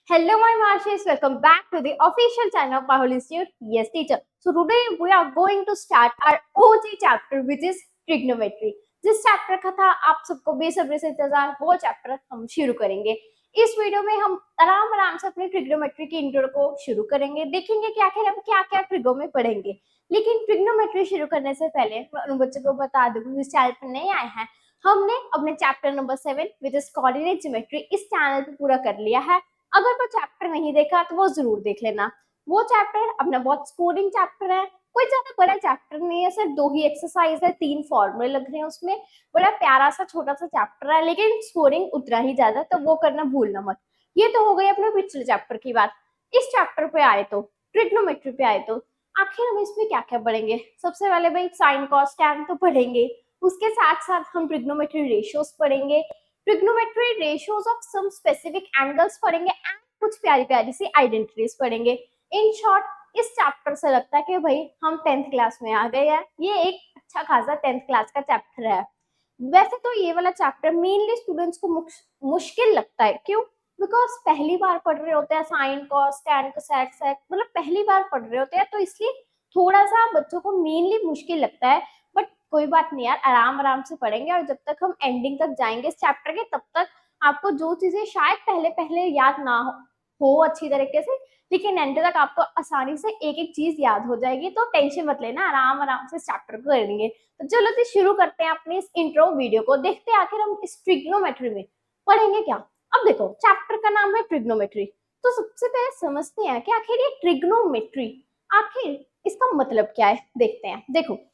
Hello, my Marshes. Welcome back to the official channel of Pahul Institute. Yes, teacher. So today we are going to start our OG chapter, which is trigonometry. जिस chapter का था आप सबको बेसब्री से इंतजार, वो chapter हम शुरू करेंगे। इस वीडियो में हम आराम आराम से अपने ट्रिग्नोमेट्री की इंट्रो को शुरू करेंगे, देखेंगे कि आखिर हम क्या क्या ट्रिगो में पढ़ेंगे। लेकिन ट्रिग्नोमेट्री शुरू करने से पहले मैं उन बच्चों को बता दूं इस चैनल पर नए आए हैं, हमने अपने chapter number 7 which is coordinate geometry इस चैनल पे पूरा कर लिया है। अगर वो चैप्टर नहीं देखा तो वो जरूर देख लेना। वो चैप्टर अपना बहुत स्कोरिंग चैप्टर है, कोई ज्यादा बड़ा चैप्टर नहीं है, सिर्फ 2 ही एक्सरसाइज है, 3 फॉर्मूले लग रहे हैं उसमें। बड़ा प्यारा सा छोटा सा चैप्टर है, लेकिन स्कोरिंग उतना ही ज्यादा, तो वो करना भूलना मत। ये तो हो गई अपने पिछले चैप्टर की बात। इस चैप्टर पे आए तो ट्रिग्नोमेट्री पे आए तो आखिर हम इसमें क्या क्या पढ़ेंगे। सबसे पहले भाई साइन कॉस टैन तो पढ़ेंगे, उसके साथ साथ हम ट्रिग्नोमेट्री रेशियोज पढ़ेंगे, trigonometry ratios of some specific angles पढ़ेंगे एंड कुछ प्यारी प्यारी सी आइडेंटिटीज पढ़ेंगे। इन शॉर्ट इस चैप्टर से लगता है कि भाई हम 10th क्लास में आ गए हैं। ये एक अच्छा खासा 10th क्लास का चैप्टर है। वैसे तो ये वाला चैप्टर मेनली स्टूडेंट्स को मुश्किल लगता है, क्यों? बिकॉज पहली बार पढ़ रहे होते हैं, sine cos tan cosec sec मतलब पहली बार पढ़ रहे होते हैं, तो इसलिए थोड़ा सा बच्चों को मेनली मुश्किल लगता है। बट कोई बात नहीं यार, आराम आराम से पढ़ेंगे और जब तक हम एंडिंग तक जाएंगे इस चैप्टर के, तब तक आपको जो चीजें शायद पहले पहले याद ना हो अच्छी तरीके से, लेकिन एंड तक आपको आसानी से एक एक चीज याद हो जाएगी। तो टेंशन मत लेना, आराम आराम से इस चैप्टर को करेंगे। तो चलो जी शुरू करते हैं अपनी इस इंट्रो वीडियो को, देखते हैं आखिर हम इस ट्रिग्नोमेट्री में पढ़ेंगे क्या। अब देखो चैप्टर का नाम है ट्रिग्नोमेट्री, तो सबसे पहले समझते हैं कि आखिर ये ट्रिग्नोमेट्री आखिर इसका मतलब क्या है। देखते हैं। देखो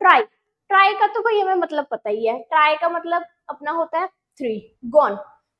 ट्राई, ट्राई का तो भाई हमें मतलब पता ही है। ट्राई का मतलब अपना होता है 3। गॉन,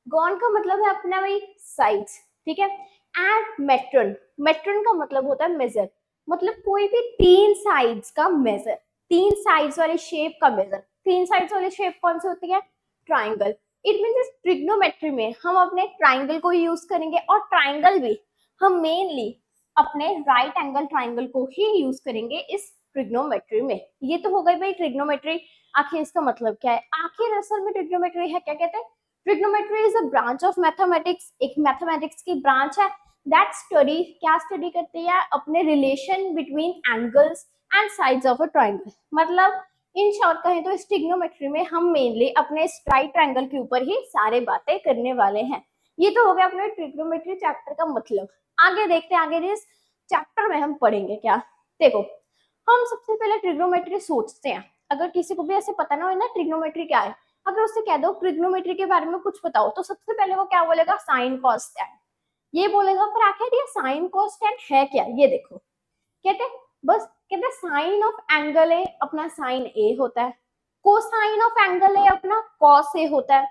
गॉन का मतलब है अपना भाई साइड्स, ठीक है। एंड मेट्रन, मेट्रन का मतलब होता है मेजर, मतलब कोई भी 3 साइड्स का मेजर, 3 साइड्स वाली शेप का मेजर। 3 साइड्स वाली शेप कौन सी होती है? ट्राइंगल। इट मींस ट्रिग्नोमेट्री में हम अपने ट्राइंगल को यूज करेंगे, और ट्राइंगल भी हम मेनली अपने राइट एंगल ट्राइंगल को ही यूज करेंगे इस ट्रिग्नोमेट्री में। ये तो हो गई भाई ट्रिग्नोमेट्री। आखिर इसका मतलब क्या है? आखिर असल में ट्रिग्नोमेट्री है क्या कहते हैं? Trigonometry is a branch of mathematics, एक मैथमेटिक्स की ब्रांच है दैट स्टडी, क्या स्टडी करती है? अपने relation between angles and sides of a triangle. मतलब इन शॉर्ट कहें तो इस ट्रिग्नोमेट्री में हम मेनली अपने राइट ट्राइंगल के ऊपर ही सारे बातें करने वाले हैं। ये तो हो गया अपने ट्रिग्नोमेट्री चैप्टर का मतलब। आगे देखते हैं, आगे इस चैप्टर में हम पढ़ेंगे क्या। देखो हम सबसे पहले ट्रिग्नोमेट्री सोचते हैं। अगर किसी को भी ऐसे पता ना हो ना ट्रिग्नोमेट्री क्या है, अगर उससे कह दो ट्रिग्नोमेट्री के बारे में कुछ बताओ, तो सबसे पहले वो क्या बोलेगा? साइन कॉस टैन, ये बोलेगा। पर आखिर ये साइन कॉस टैन है क्या? ये देखो कहते बस कहते साइन ऑफ एंगल ए अपना साइन ए होता है, कोसाइन ऑफ एंगल ए अपना कॉस ए होता है,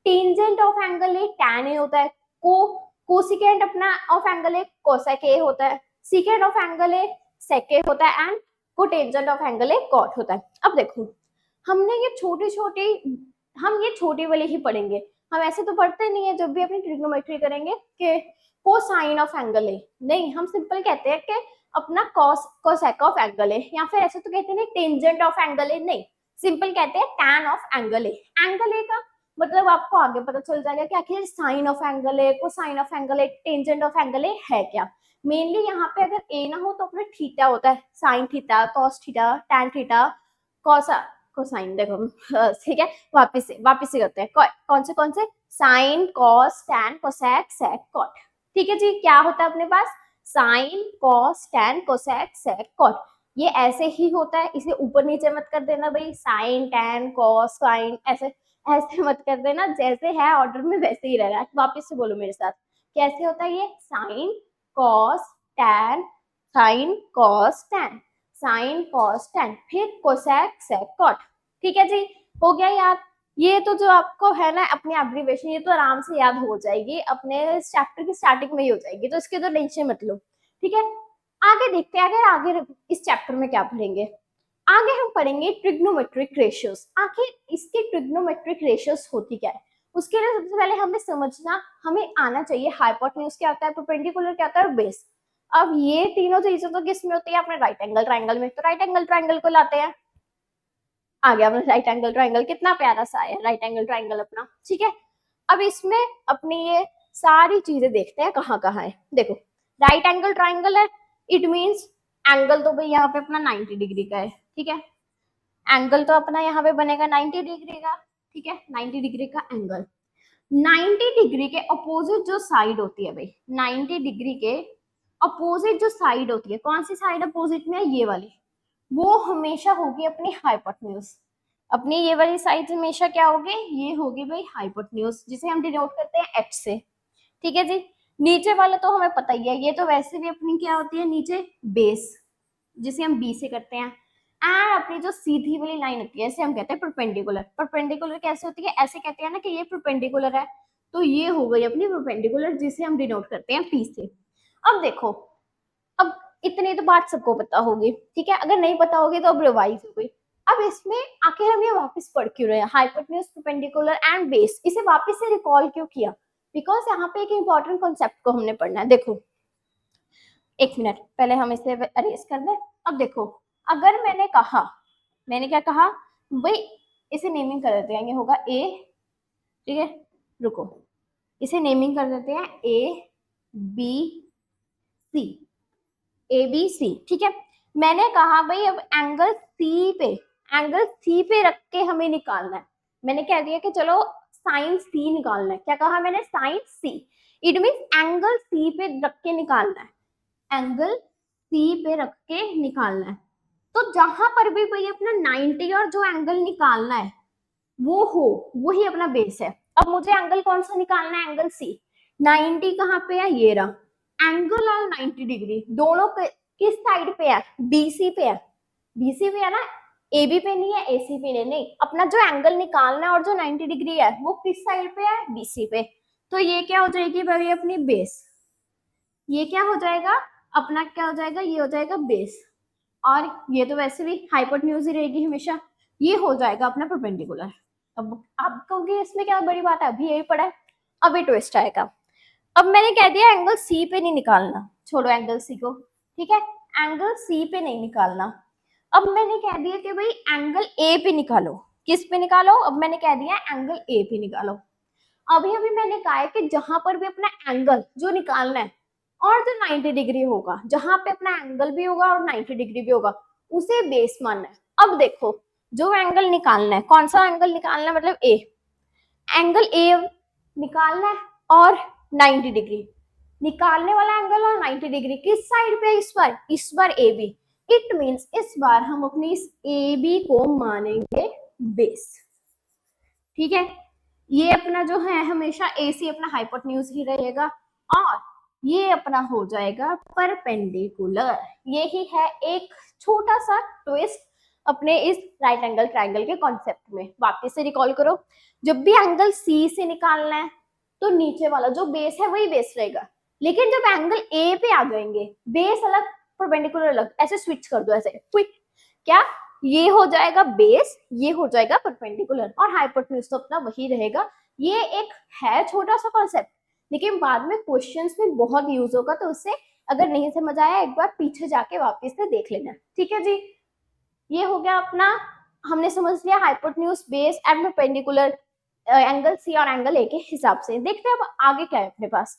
tangent of angle A tan A होता है, कोसिकेंट अपना of angle A cosec A होता है, secant of angle A sec A होता है, and cotangent of angle A cot होता है। अब देखो हमने ये छोटी वाली ही पढ़ेंगे, हम ऐसे तो पढ़ते नहीं है जब भी अपनी ट्रिग्नोमेट्री करेंगे कि कोसाइन ऑफ एंगल ए, नहीं, हम सिंपल कहते हैं कि अपना कॉस कोसेक ऑफ एंगल ए, या फिर ऐसे तो कहते हैं टेंजेंट ऑफ एंगल ए, नहीं, सिंपल कहते हैं tan of angle A. Angle A का मतलब आपको आगे पता चल जाएगा कि आखिर sine of angle A, cosine of angle A, tangent of angle A है क्या। मेनली यहाँ पे अगर ए ना हो तो अपना थीटा होता है, sine theta, cos theta, tan theta, कॉसा कोसाइन। देखो ठीक है, वापस से करते हैं। कौन से sine cos tan cosec sec cot. ठीक है जी, क्या होता है अपने पास? Sine cos tan cosec sec cot. ये ऐसे ही होता है, इसे ऊपर नीचे मत कर देना भाई, साइन टैन कॉस साइन, ऐसे ऐसे मत कर देना, जैसे है ऑर्डर में वैसे ही रहना है। वापस से बोलो मेरे साथ, कैसे होता है ये? Sign cos tan, sign cos tan, sign cos tan, फिर कोसेक सेक कॉट। ठीक है जी, हो गया यार। ये तो जो आपको है ना अपनी एब्रीविएशन, ये तो आराम से याद हो जाएगी, अपने चैप्टर की स्टार्टिंग में ही हो जाएगी, तो इसके तो टेंशन मत लो। ठीक है, आगे देखते हैं अगर आगे इस चैप्टर में क्या पढ़ेंगे। आगे हम पढ़ेंगे ट्रिग्नोमेट्रिक रेशियोज। आखिर इसकी ट्रिग्नोमेट्रिक रेशियोज होती क्या है? उसके लिए सबसे पहले हमें आना चाहिए हाइपोटेन्यूज क्या होता है, परपेंडिकुलर क्या होता है, बेस। अब ये तीनों चीजें तो किस में होती है? अपने राइट एंगल ट्राइंगल में। तो राइट एंगल ट्राइंगल को लाते हैं। आ गया अपना राइट एंगल ट्राइंगल, कितना प्यारा सा है राइट एंगल ट्राइंगल अपना। ठीक है, अब इसमें अपनी ये सारी चीजें देखते हैं कहाँ कहाँ है। देखो राइट एंगल ट्राइंगल है, इट मीन्स एंगल तो भाई यहाँ पे अपना 90 डिग्री का है, ठीक है, एंगल तो अपना यहाँ पे बनेगा 90 डिग्री का, ठीक है, 90 डिग्री का एंगल। 90 डिग्री के अपोजिट जो साइड होती है भाई, 90 डिग्री के अपोजिट जो साइड होती है, कौन सी साइड अपोजिट में है, ये वाली, वो हमेशा होगी अपनी हाइपोटेन्यूज। अपनी ये वाली साइड हमेशा क्या होगी, ये होगी भाई हाइपोटेन्यूज, जिसे हम डिनोट करते हैं एच से, ठीक है जी। नीचे वाला तो हमें पता ही है, ये तो वैसे भी अपनी क्या होती है नीचे, बेस, जिसे हम बी से करते हैं। एंड अपनी जो सीधी वाली लाइन होती है, इसे हम कहते हैं परपेंडिकुलर। परपेंडिकुलर कैसे होती है, ऐसे कहते हैं ना कि ये परपेंडिकुलर है, तो ये हो गई अपनी परपेंडिकुलर, जिसे हम डिनोट करते हैं पी से। अब देखो, अब इतनी तो बात सबको पता होगी, ठीक है, अगर नहीं पता होगी तो अब रिवाइज हो गई। अब इसमें आखिर हम ये वापस पढ़ क्यों रहे हैं, हाइपोटेन्यूज, परपेंडिकुलर एंड बेस, इसे वापस से रिकॉल क्यों किया, बिकॉज यहाँ पे एक इंपॉर्टेंट कॉन्सेप्ट को हमने पढ़ना है। देखो एक मिनट पहले हम इसे अरेज कर दें। अब देखो, अगर मैंने कहा, मैंने क्या कहा भाई, इसे नेमिंग कर देते हैं, ये होगा ए, ठीक है, रुको, इसे नेमिंग कर देते हैं A B C, A B C, ठीक है। मैंने कहा भाई अब एंगल सी पे, एंगल सी पे रख के हमें निकालना है। मैंने कह दिया कि चलो साइन सी निकालना है, क्या कहा मैंने, sine C, it mean angle C पे रख के निकालना है, एंगल सी पे रख के निकालना है। तो जहां पर भी भाई अपना 90 और जो एंगल निकालना है वो हो, वही अपना बेस है। अब मुझे एंगल कौन सा निकालना है, एंगल सी। 90 कहाँ पे है, ये रहा एंगल, और 90 डिग्री दोनों किस साइड पे है, बीसी पे है, बीसी पे है ना, एबी पे नहीं है, एसी पे नहीं, अपना जो एंगल निकालना है और जो 90 डिग्री है वो किस साइड पे है, बीसी पे। तो ये क्या हो जाएगी भाई अपनी बेस, ये क्या हो जाएगा अपना, क्या हो जाएगा, ये हो जाएगा बेस, और ये तो वैसे भी हाइपोटेन्यूज ही रहेगी हमेशा, ये हो जाएगा अपना परपेंडिकुलर। अब आप कहोगे इसमें क्या बड़ी बात है, अभी यही पढ़ा है, अभी ट्विस्ट आएगा। अब मैंने कह दिया एंगल सी पे नहीं निकालना, छोड़ो एंगल सी को, ठीक है, एंगल सी पे नहीं निकालना। अब मैंने कह दिया कि भाई एंगल ए पे निकालो, किस पे निकालो, अब मैंने कह दिया एंगल ए पे निकालो। अभी अभी मैंने कहा है कि जहां पर भी अपना एंगल जो निकालना है और जो 90 डिग्री होगा, जहां पे अपना एंगल भी होगा और 90 डिग्री भी होगा, उसे बेस मानना है। अब देखो जो एंगल निकालना है, कौन सा एंगल निकालना है, मतलब ए, एंगल ए निकालना है और 90 डिग्री, निकालने वाला एंगल और 90 डिग्री किस साइड पे है, इस बार ए बी, इट मींस इस बार हम अपनी इस ए बी को मानेंगे बेस, ठीक है। ये अपना जो है हमेशा AC अपना हाइपोटेन्यूज ही रहेगा, और ये अपना हो जाएगा परपेंडिकुलर। यही है एक छोटा सा ट्विस्ट अपने इस राइट एंगल ट्रायंगल के कॉन्सेप्ट में। वापस से रिकॉल करो, जब भी एंगल C से निकालना है तो नीचे वाला जो बेस है वही बेस रहेगा, लेकिन जब एंगल A पे आ जाएंगे, बेस अलग परपेंडिकुलर अलग, ऐसे स्विच कर दो, ऐसे क्विक, क्या ये हो जाएगा बेस, ये हो जाएगा परपेंडिकुलर, और हाइपोटेन्यूज तो अपना वही रहेगा। ये एक है छोटा सा कॉन्सेप्ट, लेकिन बाद में क्वेश्चंस में बहुत यूज होगा, तो उससे अगर नहीं समझ आया एक बार पीछे जाके वापस से देख लेना, ठीक है जी। ये हो गया अपना, हमने समझ लिया hypotenuse, base and perpendicular, angle C और एंगल ए के हिसाब से। देखते हैं अब आगे क्या है अपने पास।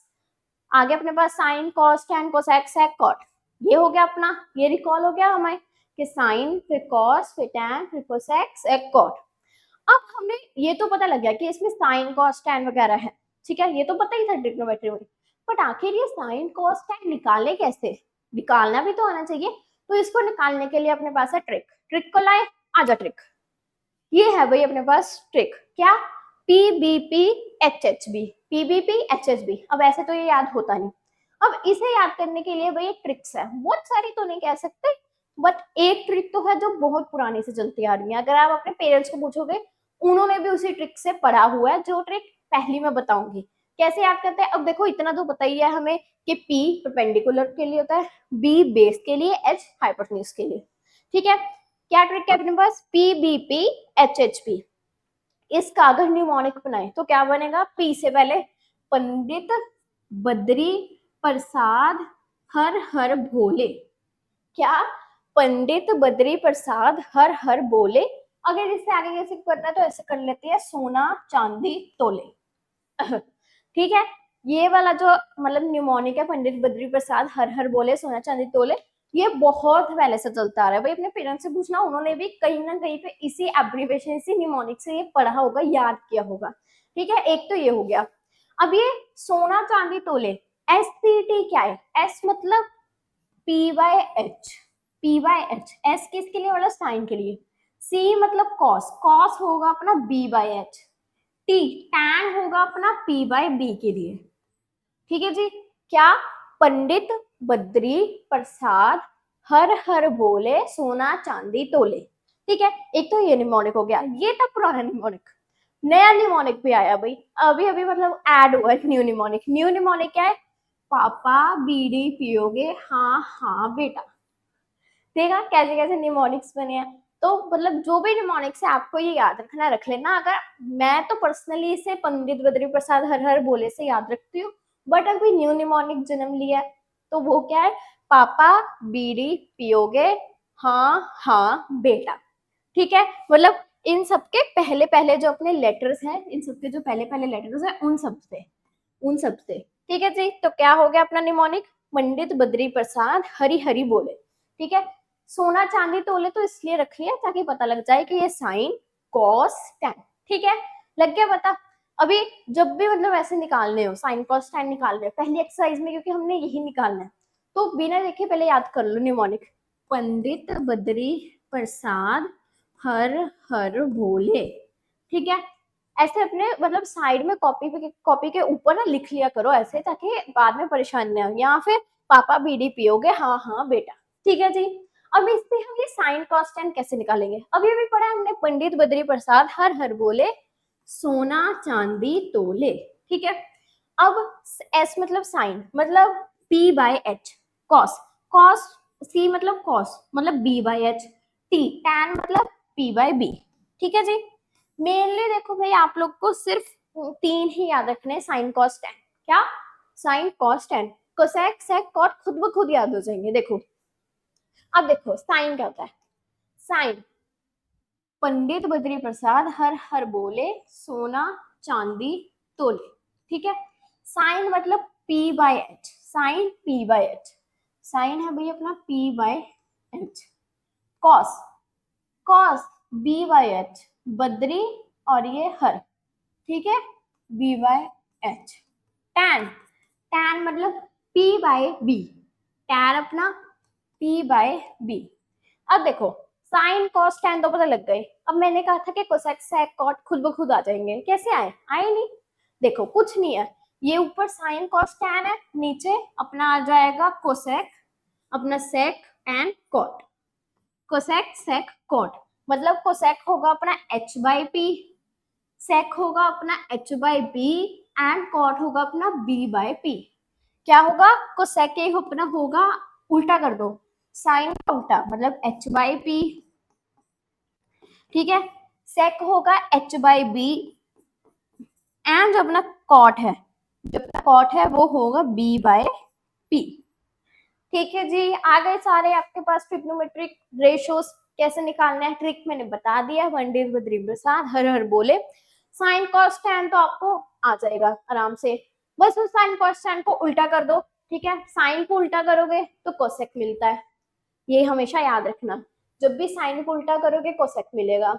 आगे अपने पास sine, cos, tan, cosec, sec, cot, ये हो गया अपना, ये रिकॉल हो गया हमें कि साइन, फिर कॉस, फिर टैन, फिर कोसेक, सेक, कॉट। अब हमने ये तो पता लग गया कि इसमें साइन, कॉस, टैन वगैरह है, ठीक है, ये तो पता ही था ट्रिग्नोमेट्री में, बट आखिर ये साइन, कॉस, टैन निकाले कैसे, निकालना भी तो आना चाहिए। तो इसको निकालने के लिए अपने पास है ट्रिक, ट्रिक को लाए, आजा ट्रिक, ये है भाई अपने पास ट्रिक, क्या, PBP HHB, PBP HHB। अब ऐसे तो ये याद होता नहीं, अब इसे याद करने के लिए भाई एक ट्रिक्स है, बहुत सारी तो नहीं कह सकते, बट एक ट्रिक तो है जो बहुत पुराने से चलती आ रही है। अगर आप अपने पेरेंट्स को पूछोगे, उन्होंने भी उसी ट्रिक से पढ़ा हुआ है, जो ट्रिक पहली मैं बताऊंगी। कैसे याद करते हैं, अब देखो इतना तो पता ही है हमें कि P परपेंडिकुलर के लिए होता है, B बेस के लिए, H हाइपोटेन्यूज के लिए, ठीक है। क्या ट्रिक है अपने पास, PBP HHB। इसका अगर न्यूमोनिक बनाए तो क्या बनेगा, P से पहले पंडित बद्री प्रसाद हर हर भोले, क्या, पंडित बद्री प्रसाद हर हर बोले। अगर इससे आगे कैसे करना है तो ऐसे कर लेते हैं, सोना चांदी तोले, ठीक है। ये वाला जो मतलब न्यूमोनिक है, पंडित बद्री प्रसाद हर हर बोले सोना चांदी तोले, ये बहुत पहले से चलता आ रहा है भाई। अपने पेरेंट्स से पूछना, उन्होंने भी कहीं ना कहीं पे इसी एब्रिवेशन, इसी न्यूमोनिक से ये पढ़ा होगा, याद किया होगा। ठीक है, एक तो ये हो गया। अब ये सोना चांदी तोले, एस सी टी क्या है? एस मतलब P by H, P by H, S किसके लिए? मतलब साइन के लिए। सी मतलब कॉस, कॉस होगा अपना B by H. T tan होगा अपना पी बाय बी के लिए। ठीक है जी। क्या? पंडित बद्री प्रसाद हर हर बोले सोना चांदी तोले। ठीक है, एक तो ये निमोनिक हो गया, ये था पुराना निमोनिक। नया निमोनिक भी आया भाई, अभी अभी मतलब ऐड हुआ है न्यू निमोनिक। न्यू निमोनिक क्या है? पापा बीड़ी पियोगे? हाँ हाँ बेटा। देखा कैसे कैसे निमोनिक्स बने हैं। तो मतलब जो भी निमोनिक्स है आपको ये याद रखना, रख लेना। अगर मैं तो पर्सनली इसे पंडित बद्री प्रसाद हर हर बोले से याद रखती हूँ, बट अभी न्यू निमोनिक जन्म लिया है तो वो क्या है? पापा बीड़ी पियोगे? हाँ हाँ बेटा। ठीक है, मतलब इन सबके पहले पहले जो अपने लेटर्स हैं, इन सबके जो पहले पहले लेटर्स हैं, उन सब से ठीक है जी। तो क्या हो गया अपना निमोनिक? पंडित बद्री प्रसाद हरी हरी बोले। ठीक है, सोना चांदी तोले तो इसलिए रख लिया ताकि पता लग जाए कि ये साइन कॉस टैन। ठीक है, लग गया पता। अभी जब भी मतलब ऐसे निकालने हो, साइन कॉस टैन निकाल रहे हो पहली एक्सरसाइज में, क्योंकि हमने यही निकालना है, तो बिना देखे पहले याद कर लो निमोनिक। पंडित बद्री प्रसाद हर हर बोले। ठीक है, ऐसे अपने मतलब साइड में कॉपी के ऊपर ना लिख लिया करो ऐसे, ताकि बाद में परेशान ना हो। या फिर पापा बीड़ी पियोगे? हाँ हाँ बेटा। ठीक है जी। अब इससे हम ये साइन कॉन्स्टेंट कैसे निकालेंगे? अभी अभी पढ़ा हमने, पंडित बद्री प्रसाद हर हर बोले सोना चांदी तोले। ठीक है, अब एस मतलब साइन, मतलब P by H, cos, cos C मतलब कॉस, मतलब B by H, T tan मतलब पी बाय बी। ठीक है जी। मेनली देखो भाई, आप लोग को सिर्फ तीन ही याद रखने, साइन कॉस टैन। क्या? Sine cos tan, cosec sec cot खुद ब खुद याद हो जाएंगे। देखो, अब देखो साइन क्या होता है? साइन, पंडित बद्री प्रसाद हर हर बोले सोना चांदी तोले। ठीक है, साइन मतलब P by H, sine P by H, sine है भाई अपना P by H. Cos, cos B by H, बद्री और ये हर। ठीक है, B by H. Tan, tan मतलब पी बाय बी, टैन अपना पी बाय बी। अब देखो, साइन कॉस टैन तो पता लग गए। अब मैंने कहा था कि कोसेक सेक कॉट खुद ब खुद आ जाएंगे, कैसे आए? आए नहीं। देखो कुछ नहीं है, ये ऊपर साइन कॉस टैन है, नीचे अपना आ जाएगा कोसेक, अपना sec and cot. Cosec sec cot, मतलब कोसेक होगा अपना एच बाई पी, सेक होगा अपना H by B, and cot होगा अपना बी बाय पी। क्या होगा? कोसेक अपना होगा, उल्टा कर दो, साइन का उल्टा मतलब एच बाई पी। ठीक है, सेक होगा एच बाई बी, एंड जो अपना कॉट है, जो अपना कॉट है वो होगा बी बाय पी। ठीक है जी, आ गए सारे आपके पास ट्रिग्नोमेट्रिक रेशियोज कैसे निकालना है, ट्रिक मैंने बता दिया। पंडित बद्री प्रसाद हर हर बोले, साइन कॉस टैन तो आपको आ जाएगा आराम से। बस उस साइन कॉस टैन को उल्टा कर दो। ठीक है, साइन को उल्टा करोगे तो कोसेक मिलता है, ये हमेशा याद रखना। जब भी साइन को उल्टा करोगे कोसेक मिलेगा,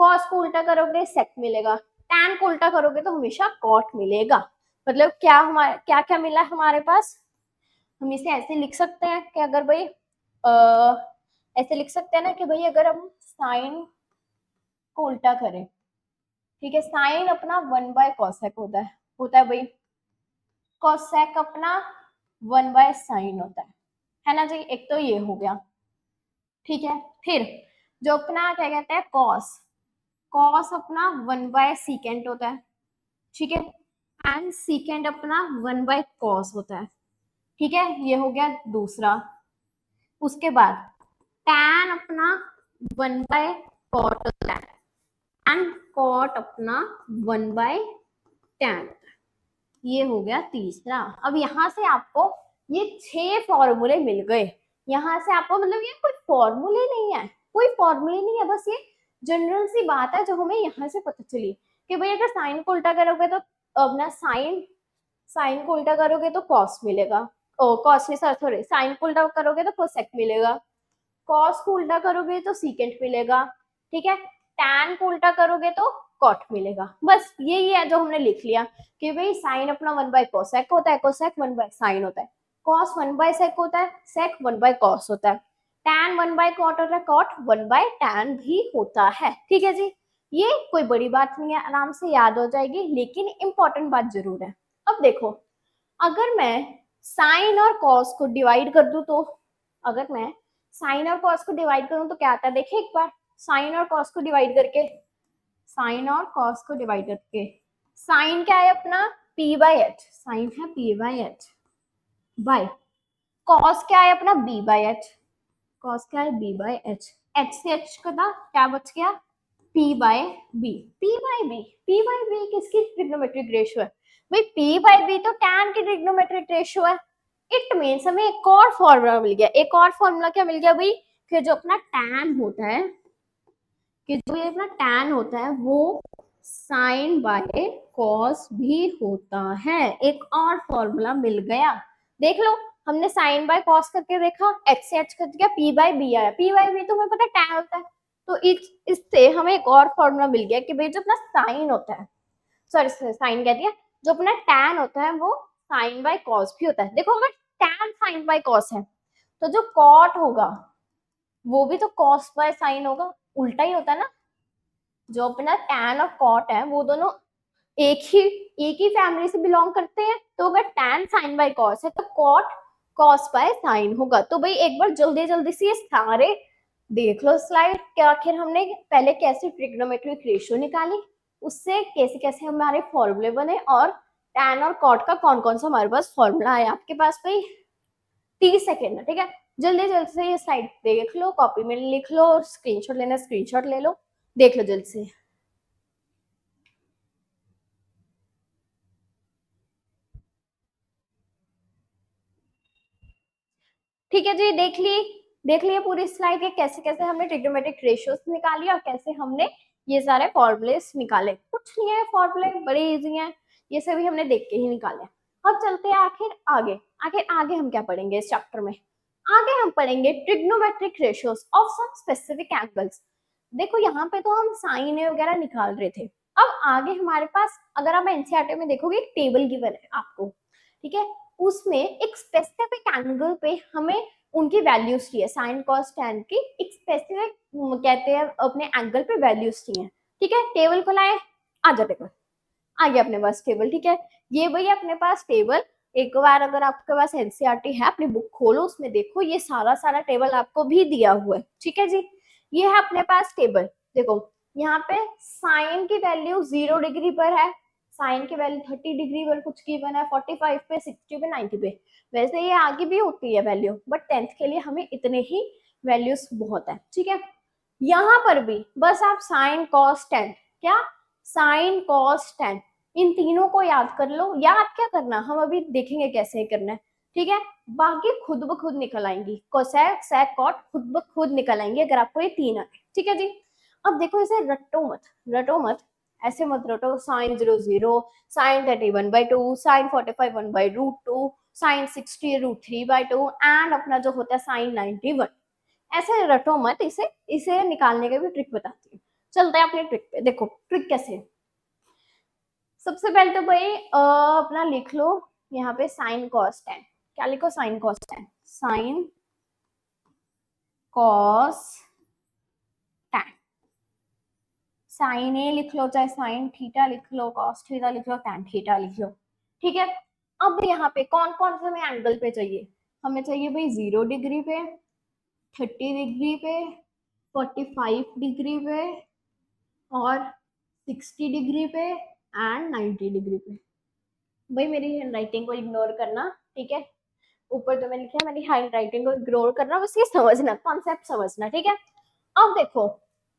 कॉस को उल्टा करोगे सेक मिलेगा, टैन को उल्टा करोगे तो हमेशा कॉट मिलेगा। मतलब क्या हमारे क्या क्या मिला हमारे पास? हम इसे ऐसे लिख सकते हैं कि अगर भाई ऐसे लिख सकते हैं ना कि भाई अगर हम साइन को उल्टा करें, ठीक है, साइन अपना 1/cosec होता है भाई, cosec अपना 1/sin होता है ना जी। एक तो ये हो गया। ठीक है, फिर जो अपना क्या कहते हैं कॉस, कॉस अपना 1/secant होता है। ठीक है, एंड secant अपना 1/cos होता है। ठीक है, ये हो गया दूसरा। उसके बाद tan अपना 1/cot होता है, एंड cot अपना 1/tan। ये हो गया तीसरा। अब यहाँ से आपको ये 6 फॉर्मूले मिल गए। यहाँ से आपको मतलब ये कोई फॉर्मूले नहीं है, कोई फॉर्मूले नहीं है, बस ये जनरल सी बात है जो हमें यहाँ से पता चली कि भाई अगर साइन को उल्टा करोगे तो अपना साइन साइन को उल्टा करोगे तो कॉस मिलेगा, ओ कॉस नहीं सर सॉरी, साइन को उल्टा करोगे तो कोसेक मिलेगा, कॉस को उल्टा करोगे तो सीकेंट मिलेगा, ठीक है, टैन को उल्टा करोगे तो कॉट मिलेगा। बस यही है जो हमने लिख लिया कि भाई साइन अपना 1/कोसेक होता है, कोसेक 1/साइन होता है, कॉस 1/सेक होता है, सेक 1/कॉस होता है, टैन 1/कॉट होता है, कॉट 1/टैन भी होता है। ठीक है जी, ये कोई बड़ी बात नहीं है, आराम से याद हो जाएगी, लेकिन इंपॉर्टेंट बात जरूर है। अब देखो, अगर मैं साइन और कॉस को डिवाइड कर दूं तो, अगर मैं साइन और कॉस को डिवाइड करूं तो क्या आता है, देखिए एक बार, साइन और कॉस को डिवाइड करके, साइन और कॉस को डिवाइड करके, साइन क्या है अपना p/h, साइन है p/h बाय, कॉस क्या है अपना b/h, कॉस क्या है b/h, h से h का था क्या बच गया p/b, p/b, p/b किसकी ट्रिग्नोमेट्रिक रेशियो है भाई, p/b तो tan की ट्रिग्नोमेट्रिक रेशियो है। इट मीन्स हमें एक और फॉर्मूला मिल गया, एक और फॉर्मूला क्या मिल गया भाई, कि जो अपना tan होता है, कि जो ये अपना tan होता है वो साइन बाय कॉस भी होता है, एक और फॉर्मूला मिल गया। देख लो, हमने साइन बाय कॉस करके देखा, x से h कर दिया, p/b आया, p/b तो हमें पता है tan होता है, तो इससे हमें एक और फॉर्मूला मिल गया कि भाई जो अपना साइन होता है, सॉरी साइन कह दिया, जो अपना tan होता है वो साइन बाय कॉस भी होता है। देखो अगर tan साइन बाय कॉस है तो जो कॉट होगा वो भी तो कॉस बाय साइन होगा, उल्टा ही होता है ना, जो अपना tan और कॉट है वो दोनों एक ही फैमिली से बिलोंग करते हैं, तो अगर tan साइन बाय कॉस है तो कॉट कॉस बाय साइन होगा। तो भाई एक बार जल्दी जल्दी से ये सारे देख लो स्लाइड कि आखिर हमने पहले कैसे ट्रिग्नोमेट्रिक रेशियो निकाली, उससे कैसे कैसे हमारे फॉर्मूले बने, और tan और कॉट का कौन कौन सा हमारे पास फॉर्मूला है आपके पास भाई 30 सेकेंड में, ठीक है, जल्दी जल्दी से ये स्लाइड देख लो, कॉपी में लिख लो, स्क्रीनशॉट लेना स्क्रीनशॉट ले लो, देख लो जल्दी से। ठीक है जी, देख लिए पूरी स्लाइड के कैसे कैसे हमने ट्रिग्नोमेट्रिक रेशियोस निकाली और कैसे हमने ये सारे फॉर्मूलेस निकाले। कुछ नहीं है, फॉर्मूले बड़े इजी हैं, ये सभी हमने देख के ही निकाले। अब चलते हैं आगे हम क्या पढ़ेंगे इस चैप्टर में, आगे हम पढ़ेंगे trigonometric ratios of some specific angles. देखो यहाँ पे तो हम साइन वगैरह निकाल रहे थे, अब आगे हमारे पास, अगर आप एनसीईआरटी में देखोगे एक टेबल गिवन है आपको, ठीक है, उसमें एक स्पेसिफिक एंगल पे हमें उनकी वैल्यूज चाहिए, साइन कॉस टैन की एक स्पेसिफिक कहते हैं अपने एंगल पे वैल्यूज चाहिए, ठीक है, टेबल को लाए, आ जाओ टेबल, आ गया अपने पास टेबल, ठीक है, ये भैया अपने पास टेबल, एक बार अगर आपके पास एनसीईआरटी है अपनी बुक खोलो उसमें देखो, ये सारा टेबल आपको भी दिया हुआ है, ठीक है जी, ये है अपने पास टेबल। देखो यहाँ पे साइन की वैल्यू 0 डिग्री पर है, साइन की वैल्यू 30 डिग्री पर कुछ गिवन है, 45 पे, 60 पे, 90 पे, वैसे ये आगे भी होती है वैल्यू, बट 10th के लिए हमें इतने ही वैल्यूज बहुत है, ठीक है। यहाँ पर भी बस आप साइन कॉस टेन, क्या साइन कॉस टेन, इन तीनों को याद कर लो, याद क्या करना हम अभी देखेंगे कैसे करना है, ठीक है, बाकी खुद ब खुद निकल आएंगी, कोसेक सेक कॉट खुद ब खुद निकल आएंगे अगर आपको ये तीन आए, ठीक है जी। अब देखो इसे रटो मत, ऐसे मत रटो, sine 0 0, sine 30 1/2, sine 45 1/√2, sine 60 √3/2 and अपना जो होता है साइन 91, ऐसे रटो मत, इसे इसे निकालने का भी ट्रिक बताती हूँ। चलते हैं अपने ट्रिक पे, देखो ट्रिक कैसे, सबसे पहले तो भाई अपना लिख लो यहाँ पे साइन कॉस टेन, क्या लिखो sine cos tan, sine cos tan, sine A लिख लो चाहे साइन थीटा लिख लो, कॉस थीटा लिख लो, टेन थीटा लिख लो, ठीक है। अब यहाँ पे कौन कौन से हमें एंगल पे चाहिए, हमें चाहिए भाई 0 डिग्री पे, 30 डिग्री पे, 45 डिग्री पे और 60 डिग्री पे एंड 90 डिग्री पे। भाई मेरी हैंड राइटिंग को इग्नोर करना, ठीक है, ऊपर जो मैंने लिखा है मेरी हैंड राइटिंग को इग्नोर करना, बस ये समझना, कॉन्सेप्ट समझना, ठीक है। अब देखो,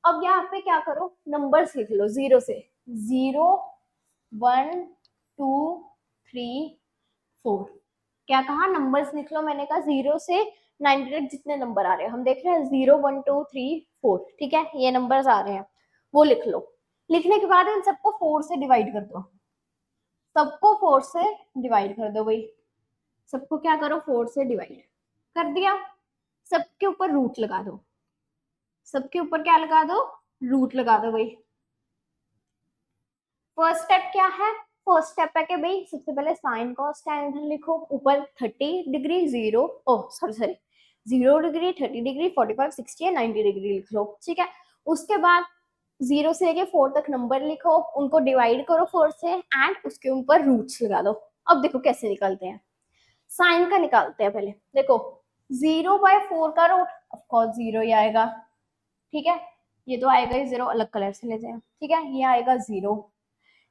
अब यहाँ पे क्या करो, नंबर्स लिख लो 0 से, 0 1 2 3 4, क्या कहा, नंबर्स लिख लो, मैंने कहा 0 से 90 तक जितने नंबर आ रहे हैं, हम देख रहे हैं 0 1 2 3 4, ठीक है, ये नंबर्स आ रहे हैं, वो लिख लो, लिखने के बाद इन सबको 4 से डिवाइड कर दो, सबको 4 से डिवाइड कर दो भाई, सबको क्या करो 4 से डिवाइड कर दिया, सबके ऊपर रूट लगा दो, सबके ऊपर क्या लगा दो, रूट लगा दो भाई। फर्स्ट स्टेप क्या है, फर्स्ट स्टेप है कि भाई सबसे पहले साइन कॉस tan इधर लिखो, ऊपर 30 degree 0 oh sorry sorry 0 degree 30 degree 45 60 90 degree लिख लो, ठीक है। उसके बाद 0 से लेके 4 तक नंबर लिखो, उनको डिवाइड करो 4 से एंड उसके ऊपर रूट्स लगा दो। अब देखो कैसे निकलते हैं, साइन का निकालते हैं पहले। देखो 0/4 का रूट ऑफकोर्स 0 ही आएगा, ठीक है। ये तो आएगा ही 0, अलग कलर से ले जाए, ठीक है। ये आएगा 0,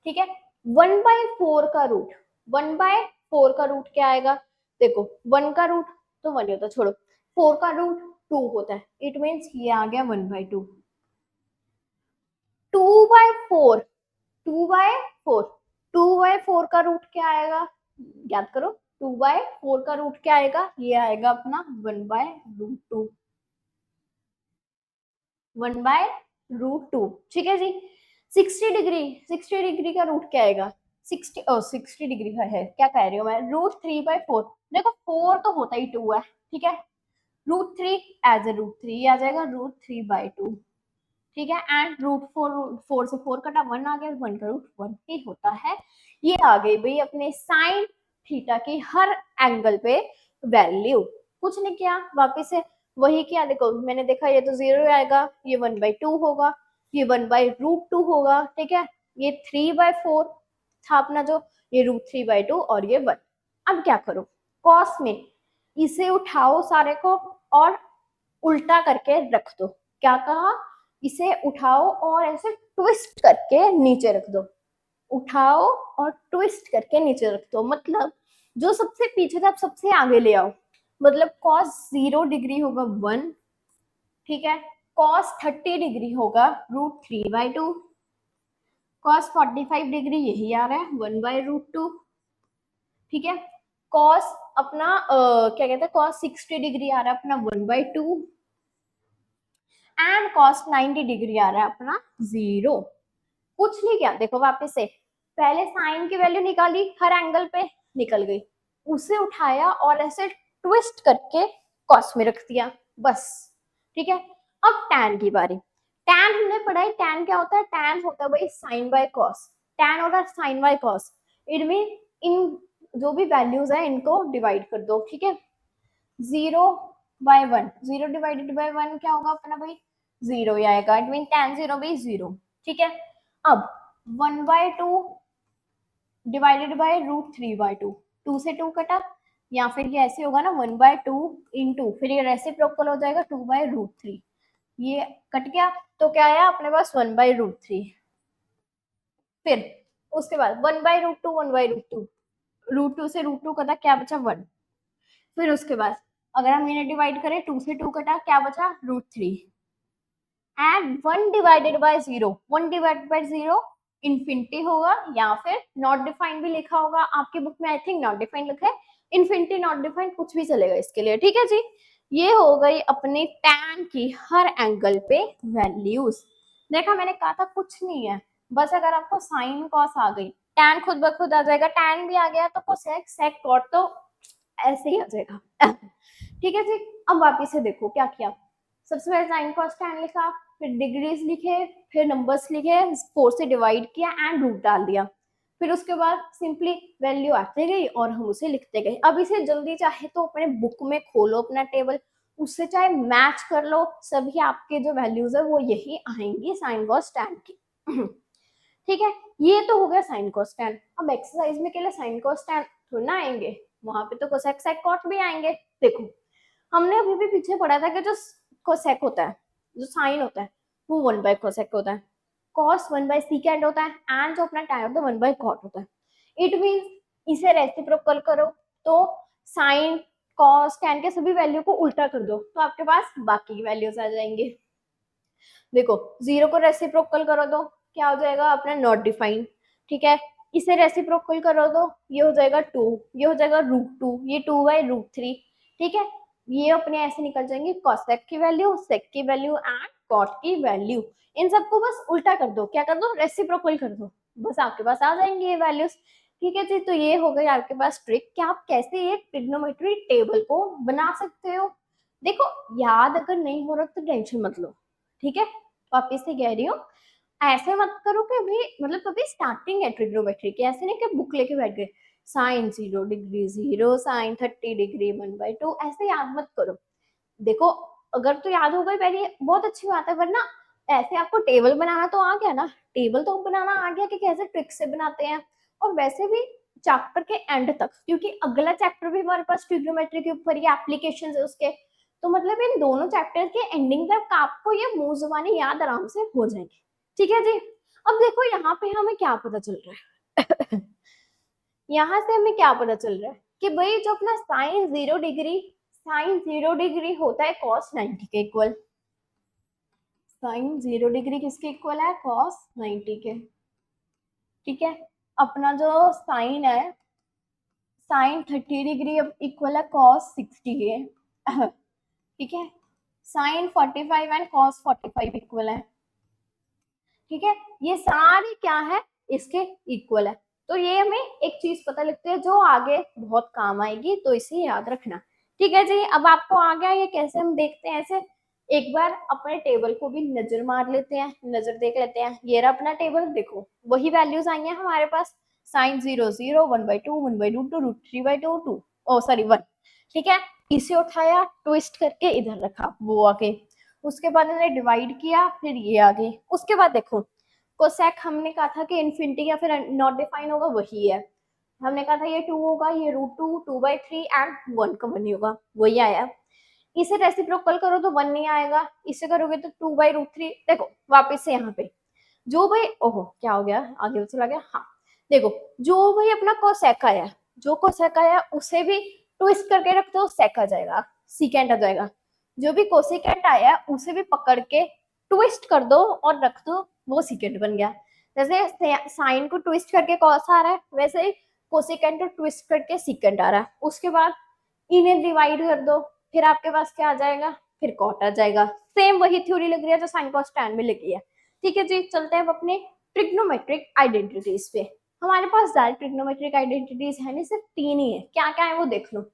ठीक है। 1/4 का रूट, 1/4 का रूट क्या आएगा, देखो 1 का रूट तो 1 होता है, छोड़ो 4 का रूट 2 होता है, इट मीन्स ये आ गया 1/2। 2/4, 2/4, 2/4 का रूट क्या आएगा, याद करो 2/4 का रूट क्या आएगा, ये आएगा अपना 1/√2, 1/√2, ठीक है जी। 60 डिग्री, 60 डिग्री का रूट क्या आएगा, 60 डिग्री का है, क्या कह रही हूँ मैं, √3/4। देखो 4 तो होता ही 2 है, ठीक है। √3 एज ए √3 आ जाएगा, √3/2, ठीक है। एंड √4 से 4 कटा 1 आ गया, 1 का रूट 1 ही होता है। ये आ गई भाई अपने साइन थीटा की हर एंगल पे वैल्यू, कुछ नहीं किया, वापिस से वही किया। देखो मैंने देखा ये तो 0 आएगा, ये 1/2 होगा, ये 1/√2 होगा, ठीक है। ये 3/4 था अपना जो, ये √3/2 और ये 1। अब क्या करो, कॉस में इसे उठाओ सारे को और उल्टा करके रख दो। क्या कहा, इसे उठाओ और ऐसे ट्विस्ट करके नीचे रख दो, उठाओ और ट्विस्ट करके नीचे रख दो, मतलब जो सबसे पीछे था सबसे आगे ले आओ। मतलब cos 0 डिग्री होगा 1, ठीक है। cos 30 डिग्री होगा √3/2, cos 45 डिग्री यही आ रहा है 1/√2, ठीक है। cos अपना क्या कहते हैं, cos 60 डिग्री आ रहा है अपना 1/2 एंड cos 90 डिग्री आ रहा है अपना 0। कुछ नहीं किया, देखो वापस से पहले साइन की वैल्यू निकाली, हर एंगल पे निकल गई, उसे उठाया और ऐसे ट्विस्ट करके कॉस में रख दिया, बस, ठीक है। अब tan की बारी, tan हमने पढ़ा है, tan क्या होता है, tan होता है भाई साइन बाय कॉस, tan होता है sine by cos, it mean इन जो भी वैल्यूज है इनको डिवाइड कर दो, ठीक है। 0/1, 0 डिवाइडेड बाय 1 क्या होगा अपना भाई, 0 ही आएगा, इट मीन tan 0 by 0, ठीक है। अब 1/2 डिवाइडेड बाय √3/2, 2 से 2 कटा, या फिर ये ऐसे होगा ना 1/2 इंटू, फिर ये रेसिप्रोकल हो जाएगा 2/√3, ये कट गया तो क्या आया अपने पास 1/√3। फिर उसके बाद 1/√2, 1/√2, √2 से √2 कटा, क्या बचा 1। फिर उसके बाद अगर हम इन्हें डिवाइड करें, 2 से 2 कटा, क्या बचा √3 and 1 divided by 0, 1 divided by 0 infinity होगा, या फिर नॉट डिफाइंड भी लिखा होगा आपकी बुक में, आई थिंक नॉट डिफाइंड लिखा है, इन्फिनिटी नॉट डिफाइंड कुछ भी चलेगा इसके लिए, ठीक है जी। ये हो गई अपने tan की हर एंगल पे वैल्यूज। देखा मैंने कहा था कुछ नहीं है, बस अगर आपको साइन कॉस आ गई, tan खुद ब खुद आ जाएगा, tan भी आ गया तो कोसेक सेक कॉट तो ऐसे ही आ जाएगा ठीक है जी। अब वापिस से देखो क्या किया, सबसे पहले साइन कॉस tan लिखा, फिर डिग्रीज लिखे, फिर नंबर्स लिखे, 4 से डिवाइड किया एंड रूट डाल दिया, फिर उसके बाद सिंपली वैल्यू आते गई और हम उसे लिखते गए। अब इसे जल्दी चाहे तो अपने बुक में खोलो अपना टेबल, उससे चाहे मैच कर लो, सभी आपके जो वैल्यूज है वो यही आएंगी साइन कॉस tan की ठीक है। ये तो हो गया साइन कॉस tan। अब एक्सरसाइज में के लिए साइन कॉस tan थोड़ा ना आएंगे, वहां पे तो कोसेक सेक कॉट भी आएंगे। देखो हमने अभी भी पीछे पढ़ा था कि जो कोसेक होता है, जो साइन होता है वो 1/कोसेक होता है, कॉस 1/सीकेंड होता है एंड जो अपना tan होता है 1/कॉट होता है। इट मींस इसे रेसिप्रोकल करो तो साइन कॉस tan के सभी वैल्यू को उल्टा कर दो तो आपके पास बाकी की वैल्यूज आ जाएंगे। देखो 0 को रेसिप्रोकल करो तो क्या हो जाएगा अपना नॉट डिफाइंड, ठीक है। इसे रेसिप्रोकल करो तो ये हो जाएगा 2, ये हो जाएगा √2, ये 2/√3, ठीक है। ये अपने ऐसे निकल जाएंगे कॉसेक की वैल्यू, सेक की वैल्यू एंड कॉट की वैल्यू। इन सबको बस उल्टा कर दो, क्या कर दो, रेसिप्रोकल कर दो, बस आपके पास आ जाएंगे ये वैल्यूज, ठीक है जी, तो ये हो गई आपके पास ट्रिक कि आप कैसे एक ट्रिग्नोमेट्री टेबल को बना सकते हो। देखो, याद अगर नहीं हो रहा तो टेंशन मत लो, ठीक है। वापिस से कह रही हूँ, ऐसे मत करो कि अभी मतलब कभी स्टार्टिंग है ट्रिग्नोमेट्री की, ऐसे नहीं कि बुक लेके बैठ गए साइन 0 डिग्री 0 साइन 30 डिग्री 1/2, ऐसे याद मत करो। देखो, अगर तो याद हो गई पहले बहुत अच्छी बात है, वरना ऐसे आपको टेबल बनाना तो आ गया ना, टेबल तो बनाना आ गया कि कैसे ट्रिक से बनाते हैं। और वैसे भी चैप्टर के एंड तक, क्योंकि अगला चैप्टर भी हमारे पास ट्रिग्नोमेट्री के ऊपर ही एप्लीकेशन है उसके, तो मतलब इन दोनों चैप्टर के एंडिंग तक आपको ये मुंह जुबानी याद आराम से हो जाएंगे। ठीक है जी। अब देखो यहाँ पे हमें क्या पता चल रहा है यहाँ से हमें क्या पता चल रहा है कि भाई जो अपना साइन 0 डिग्री होता है कॉस 90 के इक्वल। साइन 0 डिग्री किसके इक्वल है? कॉस 90 के। ठीक है, अपना जो साइन है, साइन 30 डिग्री इक्वल है कॉस 60 के। ठीक है, साइन 45 एंड कॉस 45 इक्वल है। ठीक है, ये सारे क्या है? इसके इक्वल है। तो ये हमें एक चीज पता लगती है जो आगे बहुत काम आएगी, तो इसे याद रखना। ठीक है जी, अब आपको आ गया ये कैसे हम देखते हैं। ऐसे एक बार अपने टेबल को भी नजर मार लेते हैं, नजर देख लेते हैं। ये रहा अपना टेबल, देखो वही वैल्यूज आई हैं हमारे पास, साइन 0 0 1/2 1/2 √3/2 2, ओ सॉरी 1। ठीक है, इसे उठाया, ट्विस्ट करके इधर रखा, वो आगे। उसके बाद हमने डिवाइड किया, फिर ये आगे। उसके बाद देखो, कोसेक हमने कहा था कि इन्फिनिटी या फिर नॉट डिफाइन होगा, वही है। हमने कहा था ये 2 होगा, ये √2 2/3 एंड 1 का 1 होगा, वही आया। इसे रेसिप्रोकल करो तो 1 नहीं आएगा, इसे करोगे तो 2/√3। देखो वापस से यहाँ पे जो भाई, ओहो क्या हो गया, आगे चला गया। हाँ देखो, जो भाई अपना कोसेक आया, जो कोसेक आया उसे भी ट्विस्ट करके रख दो, सेक आ जाएगा, सीकेंट आ जाएगा। जो भी कोसेकेंट आया उसे भी पकड़ के ट्विस्ट कर दो और रख दो, वो सीकेंट बन गया। जैसे साइन को ट्विस्ट करके कॉस आ रहा है, वैसे ही कोसेकेंट को ट्विस्ट करके सीकेंट आ रहा है। उसके बाद इन्हें डिवाइड कर दो, फिर आपके पास क्या आ जाएगा? फिर कॉट आ जाएगा। सेम वही थ्योरी लग रही है जो साइन कॉस टैन में लगी है। ठीक है जी, चलते हैं अब अपने ट्रिग्नोमेट्रिक आइडेंटिटीज पे। हमारे पास डायरेक्ट ट्रिग्नोमेट्रिक आइडेंटिटीज है नहीं, सिर्फ 3 ही है। क्या क्या है वो देख लो।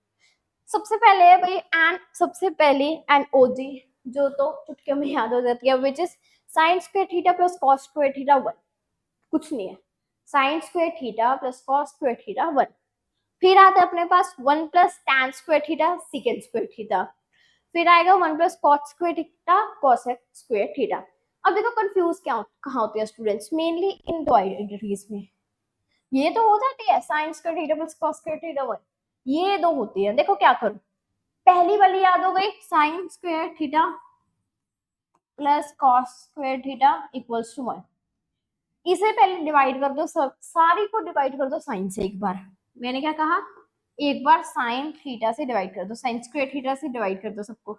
सबसे पहले है भाई एन, सबसे पहली एन ओ जी, जो तो चुटकियों में याद हो जाती है, which is sine square theta plus cos square theta 1। कुछ नहीं है, sine square theta plus cos square theta 1। फिर आता है अपने पास 1 plus tan square theta secant square theta. फिर आएगा 1 plus cot square theta cosec square theta. अब देखो कंफ्यूज क्या कहाँ होते हैं स्टूडेंट्स, मेनली इन दो आइडेंटिटीज में। ये तो हो जाती है sine square theta plus cos square theta 1, ये दो होती है। देखो क्या करो, पहली वाली याद हो गई, sine square theta plus cos square theta equals to 1। इसे पहले डिवाइड कर दो, सब सारी को डिवाइड कर दो साइन से एक बार। मैंने क्या कहा, एक बार साइन थीटा से डिवाइड कर दो, साइन स्क्वायर थीटा से डिवाइड कर दो सबको।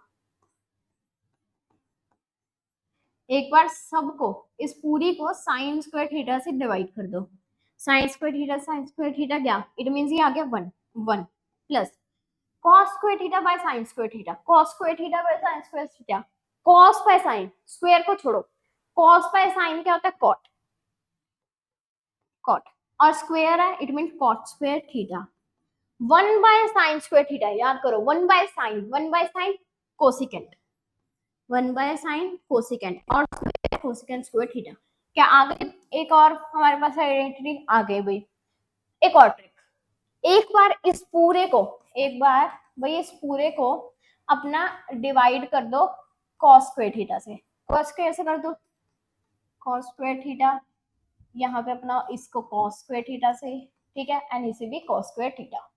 एक बार सबको, इस पूरी को साइन स्क्वायर थीटा से डिवाइड कर दो। साइन स्क्वायर थीटा क्या, इट मींस ये आ गया 1 1 plus cos square theta by sine square theta, cos square theta by sine square theta. cos by sine, square को छोड़ो, cos बाय साइन क्या होता है? cot, cot। और स्क्वायर है, it means cot square theta. 1 by sine square theta, याद करो 1 by sine cosecant, 1 by sine cosecant और कोसिकेंट स्क्वायर थीटा। क्या आ गई? एक और हमारे पास आइडेंटिटी आ गई भाई। एक और ट्रिक, एक बार इस पूरे को, एक बार भाई इस पूरे को अपना डिवाइड कर दो cos स्क्वायर थीटा से। cos स्क्वायर से कर दो cos स्क्वायर थीटा, यहाँ पे अपना इसको cos स्क्वायर थीटा से, ठीक है, एंड इसे भी cos square theta.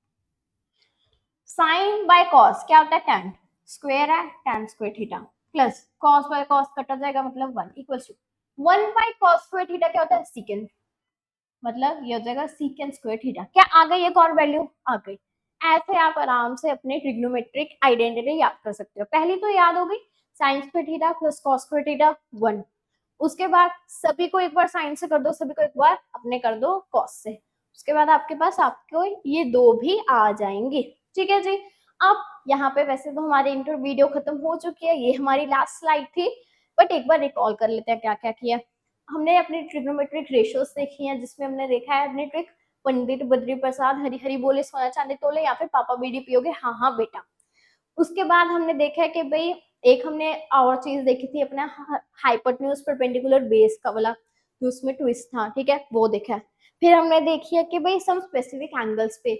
Sine by cos क्या होता है? tan, स्क्वायर है tan square theta plus cos by cos कटा जाएगा, मतलब 1 equals to 1 by cos square theta क्या होता है? सीकेंट, मतलब ये हो जाएगा सीकेंट स्क्वायर थीटा। क्या आ गई? एक और वैल्यू आ गई। ऐसे आप आराम से अपने ट्रिग्नोमेट्रिक आइडेंटिटी याद कर सकते हो। पहली तो याद हो गई sine square theta plus cos square theta 1। उसके बाद सभी को एक बार साइन से कर दो, सभी को एक बार अपने कर दो cos से। उसके बाद आपके पास आपको ये दो भी आ जाएंगे। ठीक है जी। अब यहाँ पे वैसे तो हमारी इंटर वीडियो खत्म हो चुकी है, ये हमारी लास्ट स्लाइड थी, बट एक बार रिकॉल कर लेते हैं क्या क्या किया हमने। अपनी ट्रिग्नोमेट्रिक रेशियोज देखी हैं, जिसमें हमने देखा है अपनी ट्रिक पंडित बद्री प्रसाद हरी हरी बोले सोना चांदी तोले, या फिर पापा बीड़ी पियोगे, हाँ हाँ बेटा। उसके बाद हमने देखा है कि भाई एक हमने और चीज देखी थी अपना हाइपोटेन्यूज परपेंडिकुलर बेस का वाला, तो उसमें ट्विस्ट था, ठीक है, वो देखा है। फिर हमने देखी है कि भाई सम स्पेसिफिक एंगल्स पे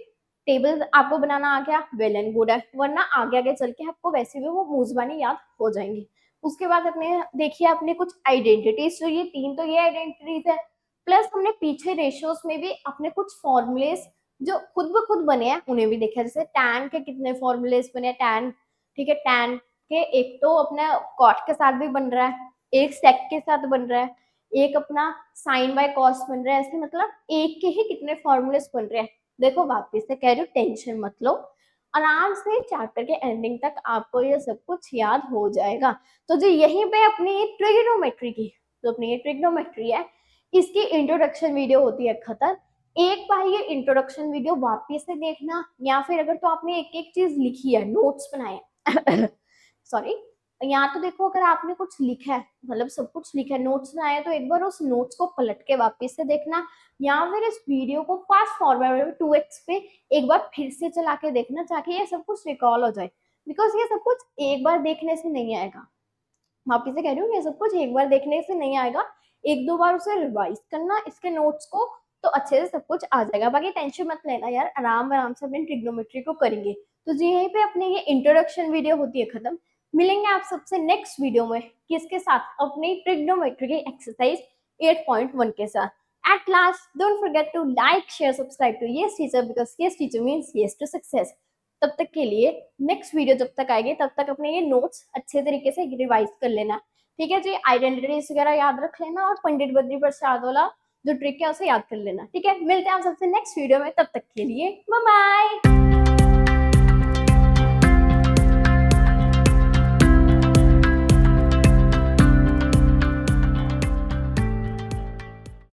टेबल आपको बनाना आ गया, वेल एंड गुड है, वरना आगे आगे चल के आपको वैसे भी वो मूजबानी याद हो जाएंगी। उसके बाद अपने देखिए अपने कुछ आइडेंटिटीज, जो ये तीन तो ये आइडेंटिटीज है, प्लस हमने पीछे रेशियोज में भी अपने कुछ फॉर्मूलेस जो खुद ब खुद बने हैं उन्हें भी देखा, जैसे टैन के कितने फॉर्मूलेस बने हैं, टैन, ठीक है, टैन के एक तो अपना कॉट के साथ भी बन रहा है, एक सेक के साथ बन रहा है, एक अपना साइन बाय कॉस बन रहा है, ऐसे मतलब एक के ही कितने फॉर्मूलेस बन रहे हैं। देखो वापिस से कह रही हूँ, टेंशन मत लो, आराम से चैप्टर के एंडिंग तक आपको ये सब कुछ याद हो जाएगा। तो जो यहीं पे अपनी ये ट्रिग्नोमेट्री की, तो अपनी ये ट्रिग्नोमेट्री है, इसकी इंट्रोडक्शन वीडियो होती है खत्म। एक बार ये इंट्रोडक्शन वीडियो वापिस से देखना, या फिर अगर तो आपने एक एक चीज लिखी है, नोट्स बनाए सॉरी, यहाँ तो देखो अगर आपने कुछ लिखा है, मतलब सब कुछ लिखा है, नोट्स बनाए, तो एक बार उस नोट्स को पलट के वापस से देखना, या फिर इस वीडियो को फास्ट फॉरवर्ड 2x पे एक बार फिर से चला के देखना, ताकि ये सब कुछ रिकॉल हो जाए। बिकॉज ये सब कुछ एक बार देखने से नहीं आएगा, वापिस से कह रही हूँ, ये सब कुछ एक बार देखने से नहीं आएगा, एक दो बार उसे रिवाइज करना इसके नोट्स को, तो अच्छे से सब कुछ आ जाएगा। बाकी टेंशन मत लेना यार, आराम आराम से अपनी ट्रिग्नोमेट्री को करेंगे। तो जी यहीं पे अपनी ये इंट्रोडक्शन वीडियो होती है खत्म। मिलेंगे आप सबसे नेक्स्ट वीडियो में, किसके साथ, अपनी ट्रिग्नोमेट्री की एक्सरसाइज 8.1 के साथ। At last, don't forget to like, share, subscribe to Yes Teacher, because Yes Teacher means yes to success. तब तक के लिए नेक्स्ट वीडियो जब तक आएगी तब तक अपने ये नोट्स अच्छे तरीके से रिवाइज कर लेना, ठीक है जी। आइडेंटिटीज वगैरह याद रख लेना, और पंडित बद्री प्रसाद वाला जो ट्रिक है उसे याद कर लेना, ठीक है। मिलते हैं आप सबसे नेक्स्ट वीडियो में, तब तक के लिए बाय बाय।